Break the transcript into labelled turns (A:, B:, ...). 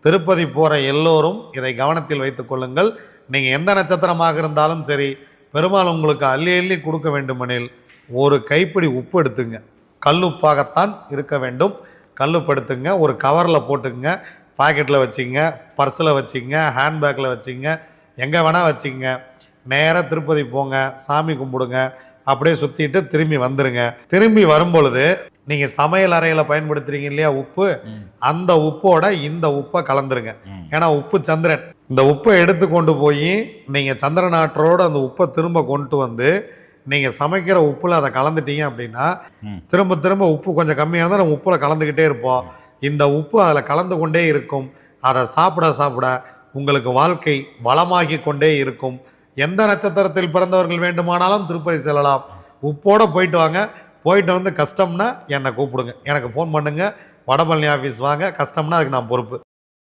A: திருப்பதி போகிற எல்லோரும் இதை கவனத்தில் வைத்துக் கொள்ளுங்கள். நீங்கள் எந்த நட்சத்திரமாக இருந்தாலும் சரி, பெருமாள் உங்களுக்கு அள்ளி அள்ளி கொடுக்க வேண்டுமெனில் ஒரு கைப்பிடி உப்பு எடுத்துங்க. கல் உப்பாகத்தான் இருக்க வேண்டும். கல்லுப்பு எடுத்துங்க, ஒரு கவரில் போட்டுங்க, பாக்கெட்டில் வச்சிங்க, பர்ஸில் வச்சிங்க, ஹேண்ட்பேக்கில் வச்சிங்க, எங்கே வேணால் வச்சிங்க. நேராக திருப்பதி போங்க, சாமி கும்பிடுங்க, அப்படியே சுற்றிட்டு திரும்பி வந்துடுங்க. திரும்பி வரும்பொழுது நீங்கள் சமையல் அறையில் பயன்படுத்துறீங்க இல்லையா உப்பு, அந்த உப்போட இந்த உப்பை கலந்துருங்க. ஏன்னா உப்பு சந்திரன். இந்த உப்பை எடுத்து கொண்டு போய் நீங்கள் சந்திரன் ஆற்றோடு அந்த உப்பை திரும்ப கொண்டு வந்து நீங்கள் சமைக்கிற உப்பில் அதை கலந்துட்டீங்க அப்படின்னா திரும்ப திரும்ப உப்பு கொஞ்சம் கம்மியாக இருந்தால் நம்ம உப்பில் கலந்துக்கிட்டே இருப்போம். இந்த உப்பு அதில் கலந்து கொண்டே இருக்கும். அதை சாப்பிட சாப்பிட உங்களுக்கு வாழ்க்கை வளமாகி கொண்டே இருக்கும். எந்த நட்சத்திரத்தில் பிறந்தவர்கள் வேண்டுமானாலும் திருப்பதி செல்லலாம். உப்போடு போயிட்டு வாங்க. போயிட்டு வந்து கஷ்டம்னா என்னை கூப்பிடுங்க, எனக்கு ஃபோன் பண்ணுங்கள். வடபழனி ஆஃபீஸ் வாங்க, கஷ்டம்னா அதுக்கு நான் பொறுப்பு.